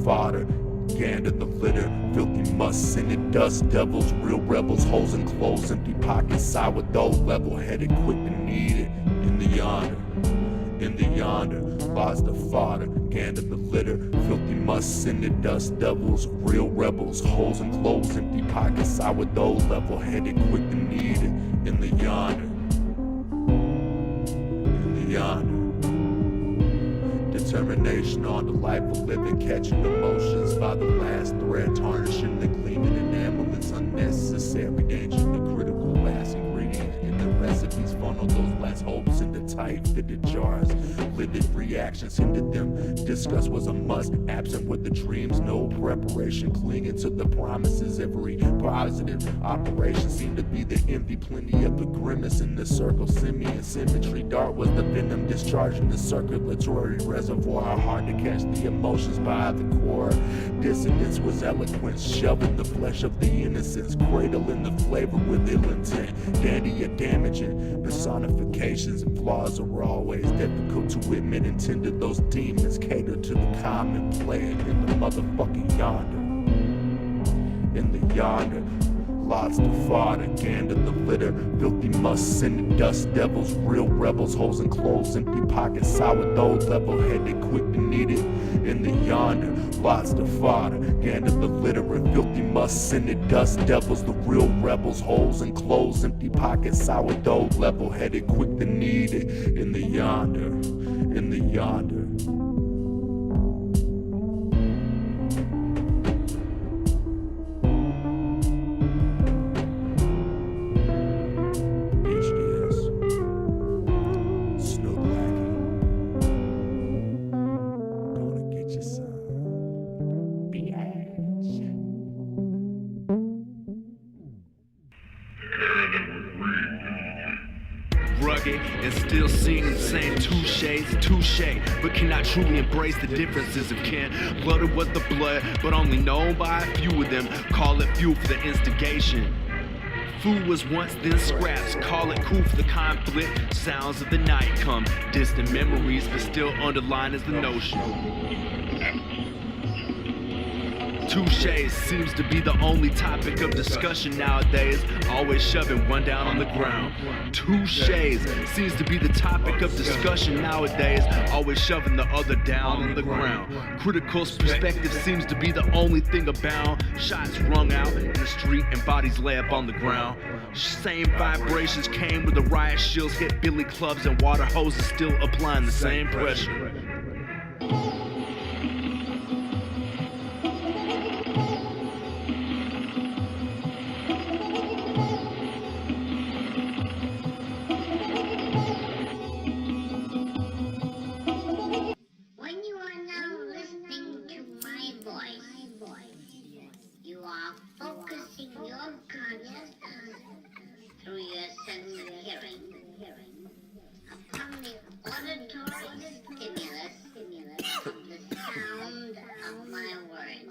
fodder. Gander the litter, filthy must send it dust devils, real rebels, holes in clothes, empty pockets, sourdough, level-headed, quick to need it. In the yonder, lies the fodder. Gander the litter, filthy must send it dust devils, real rebels, holes in clothes, empty pockets, sourdough, level-headed, quick to need it. In the yonder. Determination on the life of living, catching emotions by the last thread, tarnishing the gleaming enamel. It's unnecessary danger, the critical last ingredient in the recipes. Funnel those last hopes into tight fitted jars. Livid reactions hindered them. Discuss was a must, absent with the dreams, no preparation, clinging to the promises. Every positive operation seemed to be the envy, plenty of the grimace in the circle. Simian symmetry, dart was the venom discharging the circulatory reservoir. Hard to catch the emotions by the core. Dissonance was eloquence, shoving the flesh of the innocence, cradling the flavor with ill intent. Dandy or damaging personifications and flaws are always difficult to admit. Intended those demons cater to the common player in the motherfucking yonder. In the yonder, lots to fodder, gander the litter, filthy must send dust devils, real rebels, holes in clothes, empty pockets, sourdough, level-headed, quick to need it. In the yonder, lots to fodder, gander the litter, filthy must send dust devils, the real rebels, holes in clothes, empty pockets, sourdough, level-headed, quick to need it. In the yonder, in the yonder. Snoog Lacky, gonna get you some, bitch. Rugged and still singing the same two shades, but cannot truly embrace the differences of kin. Blooded with the blood, but only known by a few of them. Call it fuel for the instigation. Food was once, then scraps. Call it cool for the conflict. Sounds of the night come, distant memories, but still underlined as the notion. Touche seems to be the only topic of discussion nowadays, always shoving one down on the ground. Touche seems to be the topic of discussion nowadays, always shoving the other down on the ground. Critical perspective seems to be the only thing abound. Shots rung out in the street and bodies lay up on the ground. Same vibrations came with the riot shields, hit billy clubs and water hoses, still applying the same pressure. You are focusing your consciousness through your sense of hearing upon the auditory stimulus of the sound of my words.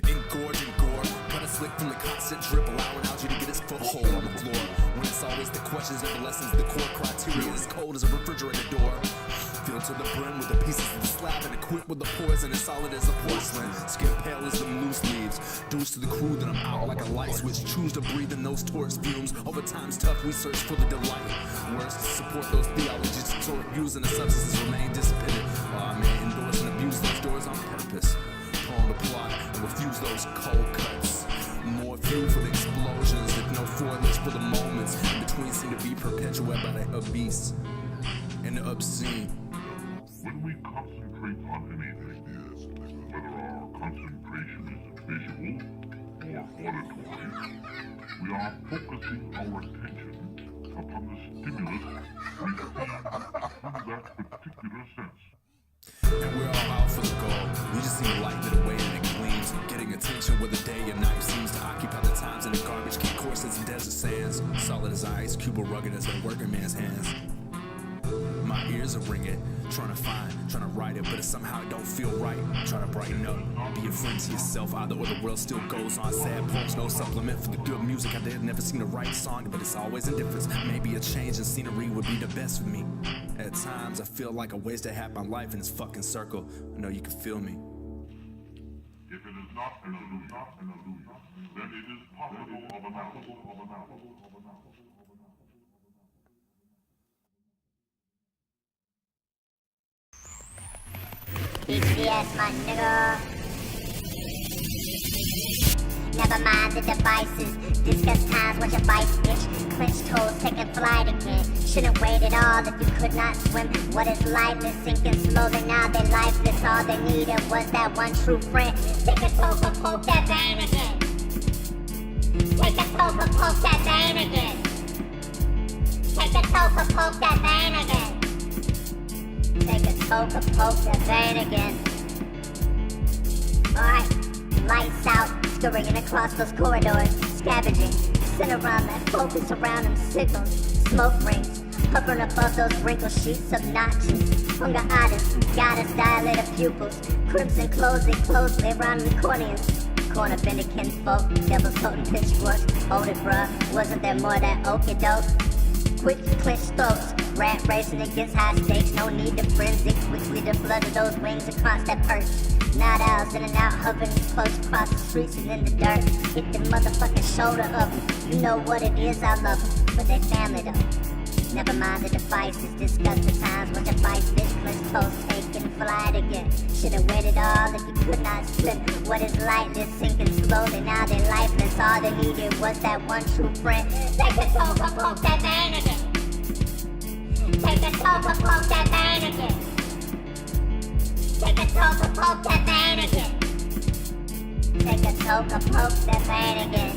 Engorge and gore, cut a slick from the constant drip, allowing algae to get its foothold on the floor. When it's always the questions, never lessons, the core criteria is cold as a refrigerator door. Filled to the brim with the pieces of the slab and equipped with the poison as solid as a porcelain. Skin pale as them loose leaves. Dues to the crew that I'm out like a light switch. Choose to breathe in those torch fumes. Over time's tough, we search for the delight. Words to support those theologies. Distort views and the substances remain dissipated. I may endorse and abuse those doors on purpose. Prone to plot and refuse those cold cuts. More fuel for the explosions, if no foliage for the moments. In between seem to be perpetuated by the abyss and the obscene. When we concentrate on anything, whether our concentration is visual or auditory, we are focusing our attention upon the stimulus we see through that particular sense. And we're all out for the goal. We just need to lighten it away and it gleams. Getting attention whether day or night seems to occupy the times in the garbage can courses and desert sands. Solid as ice, cube or rugged as a working man's hands. My ears are ringing, trying to write it, but it somehow don't feel right. Try to brighten up, be a friend to yourself, either or the world still goes on. Sad poems, no supplement for the good music. I did never seen a right song, but it's always indifference. Maybe a change in scenery would be the best for me. At times I feel like I wasted half my life in this fucking circle. I know you can feel me. not an illusion, then it is possible of analysis. BTS, my nigga. Never mind the devices. Discuss times when your vice bitch. Clenched toes, taking flight again. Shouldn't wait at all if you could not swim. What is lifeless, sinking slowly, now they lifeless. All they needed was that one true friend. Take a poke and poke that vein again. Take a poke and poke that vein again. Take a poke and poke that vein again. Take a poke and poke that vein again. Alright, lights out, scurrying across those corridors, scavenging, sit around that focus around them signals, smoke rings, hovering above those wrinkled sheets of notches, hunger artists, goddess dilated pupils, crimson closing closely around the accordions, corner bending kinfolk, devils holding pitchforks, hold it bruh, wasn't there more that okie doke? Quick clenched throats, rat racing against high stakes, no need to frenzy, quickly to flutter those wings across that perch. Night owls in and out, hovering close across the streets and in the dirt. Hit the motherfucking shoulder of them. You know what it is, I love them, but they family though. Never mind the devices, discuss the times when your vice bitch clenched toes, taking flight again. Should've waited all if you could not swim. What is lightless, sinking slowly, now they lifeless. All they needed was that one true friend. Take a toe and poke that vein again. Take a toe and poke that vein again. Take a toe and poke that vein again. Take a toe and poke that vein again.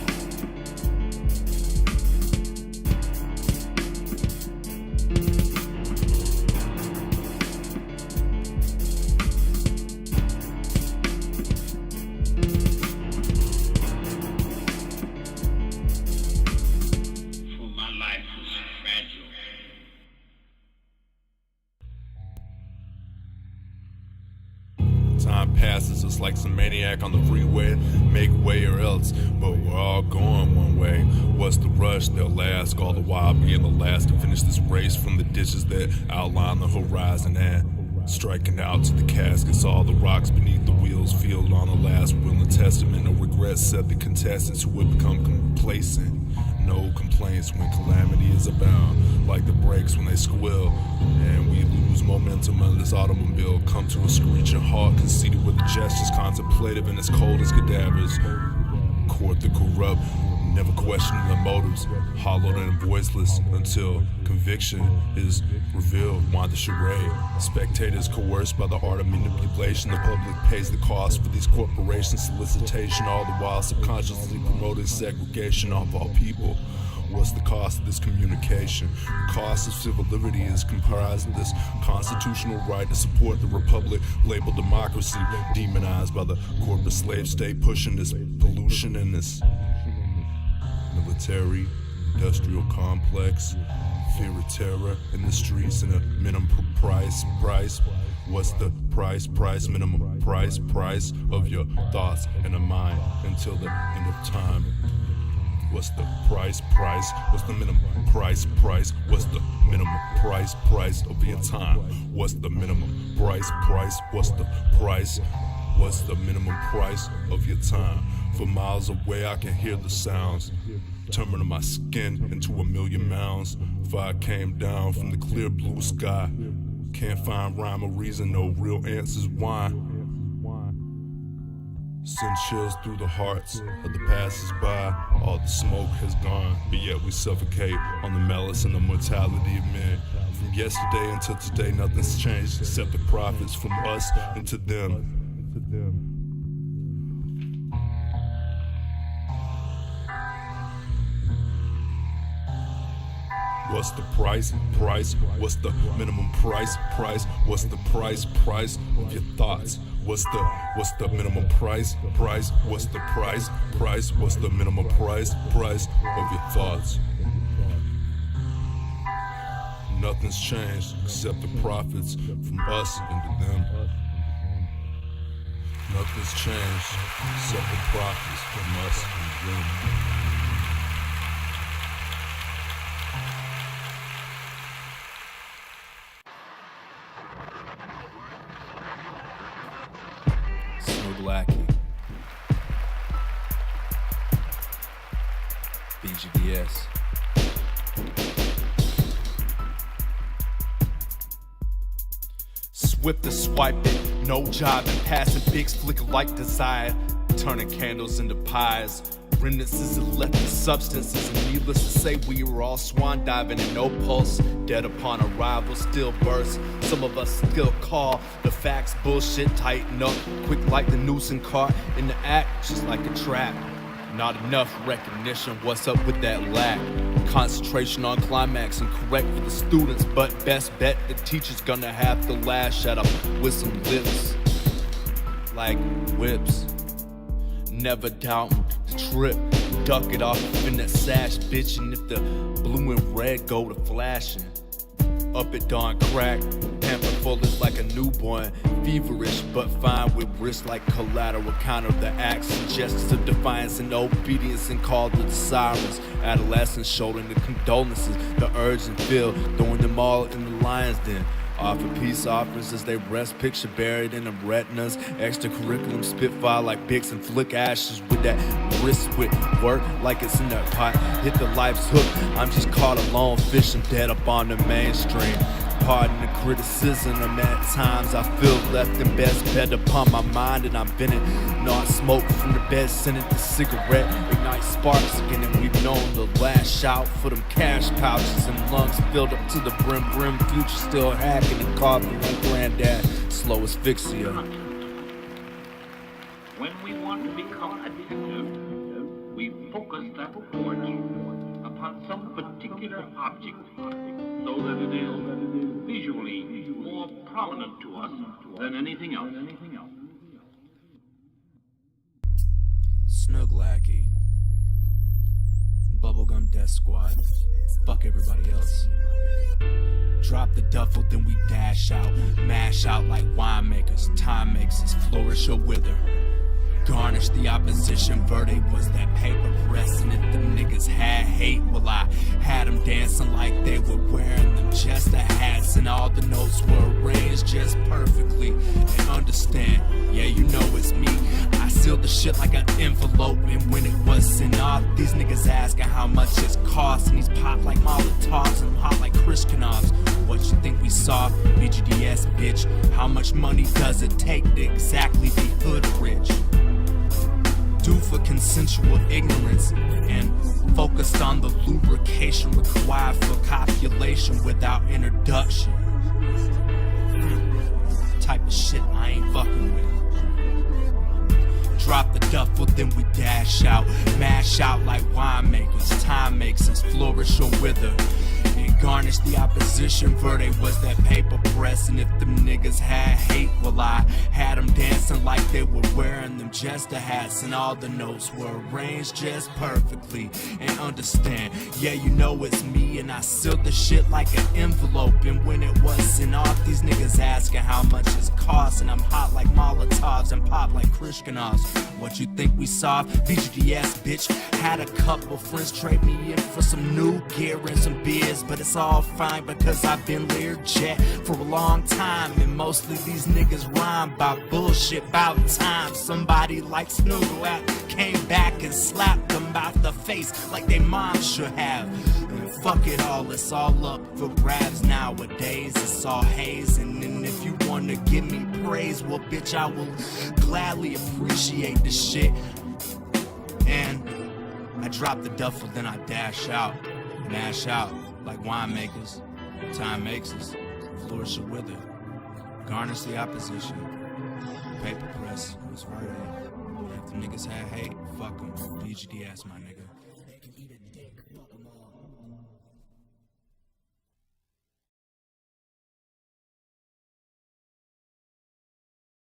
Time passes us like some maniac on the freeway. Make way or else, but we're all going one way. What's the rush? They'll ask, all the while being the last to finish this race from the ditches that outline the horizon and striking out to the caskets. All the rocks beneath the wheels feel on the last will and testament. No regrets, said the contestants who would become complacent. No complaints when calamity is abound, like the brakes when they squeal, and we lose momentum on this automobile. Come to a screeching halt, conceited with the gestures, contemplative and as cold as cadavers. Court the corrupt, never questioning the motives, hollowed and voiceless until conviction is revealed. Why the charade? Spectators coerced by the art of manipulation. The public pays the cost for these corporations' solicitation, all the while subconsciously promoting segregation of all people. What's the cost of this communication? The cost of civil liberty is comprised of this constitutional right to support the republic, labeled democracy, demonized by the corporate slave state, pushing this pollution and this military industrial complex, fear of terror in the streets, and a minimum price. What's the price, minimum price of your thoughts and a mind until the end of time? What's the price? What's the minimum price? What's the minimum price of your time? What's the minimum price? What's the price? What's the minimum price of your time? For miles away I can hear the sounds, turning my skin into a million mounds. Fire came down from the clear blue sky. Can't find rhyme or reason, no real answers why. Send chills through the hearts of the passers-by. All the smoke has gone, but yet we suffocate on the malice and the mortality of men. From yesterday until today, nothing's changed except the profits from us into them. What's the price? What's the minimum price? What's the price of your thoughts? What's the minimum price? What's the price? What's the minimum price of your thoughts? Nothing's changed except the profits from us into them. Nothing's changed except the profits from us into them. Snoog Lacky. BGDS. Swift to swipe it, no job and passing bigs flicker like desire, turning candles into pies. Remnants of left substances, and needless to say, we were all swan diving and no pulse. Dead upon arrival, still burst. Some of us still call the facts bullshit. Tighten up, quick like the noose and caught in the act, just like a trap. Not enough recognition. What's up with that lack? Concentration on climax and correct for the students, but best bet the teacher's gonna have to lash at 'em with some lips like whips. Never doubt trip, duck it off in that sash, bitchin' if the blue and red go to flashing. Up at dawn crack, pamper full is like a newborn, feverish but fine with wrists like collateral. Counter the acts, gestures of defiance and obedience and call to the sirens. Adolescents shouldering the condolences, the urge and feel, throwing them all in the lion's den. Offer peace offerings as they rest, picture buried in them retinas. Extracurriculum spitfire like bigs and flick ashes with that wrist with work like it's in that pot. Hit the life's hook, I'm just caught alone, fishing dead up on the mainstream. Pardon the criticism, and at times I feel left in best bed upon my mind, and I'm bending. Not smoke from the bed, sending the cigarette, ignite sparks again, and we've known the lash out for them cash pouches and lungs filled up to the brim. Future still hacking and coughing like granddad, slow asphyxia. When we want to become attentive, we focus that force upon some particular object so that it is visually more prominent to us than anything else. Snoog Lacky, Bubblegum Death Squad, fuck everybody else. Drop the duffel, then we dash out, mash out like winemakers. Time makes us flourish or wither. Garnish the opposition, verdict was that paper press. And if them niggas had hate, well I had them dancing like they were wearing them Chester hats. And all the notes were arranged just perfectly. And understand, yeah you know it's me. I sealed the shit like an envelope, and when it wasn't off, these niggas asking how much it's cost. And these pop like Molotovs and hot like Krishkanovs. What you think we saw? BGDS bitch. How much money does it take to exactly be hood rich? Do for consensual ignorance and focused on the lubrication required for copulation without introduction. Type of shit I ain't fucking with. Drop the duffel, then we dash out, mash out like winemakers. Time makes us flourish or wither. And garnish the opposition, verdict was that paper press. And if them niggas had hate, well I had them dancing like they were wearing them Jester hats. And all the notes were arranged just perfectly. And understand, yeah you know it's me. And I sealed the shit like an envelope. And when it wasn't off, these niggas asking how much it's cost. And I'm hot like Molotovs and pop like Krishkanovs. What you think we saw? BGDS bitch. Had a couple friends trade me in for some new gear and some beers, but it's all fine because I've been Learjet for a long time. And mostly these niggas rhyme about bullshit about time. Somebody like Snoog Lacky came back and slapped them about the face like they mom should have. And fuck it all, it's all up for grabs nowadays. It's all haze, and then if you wanna give me praise, well bitch I will gladly appreciate the shit. And I drop the duffel, then I dash out, mash out like winemakers. Time makes us flourish or wither. Garnish the opposition. Paper press was verdict. If the niggas had hate, fuck them. BGDS, my nigga.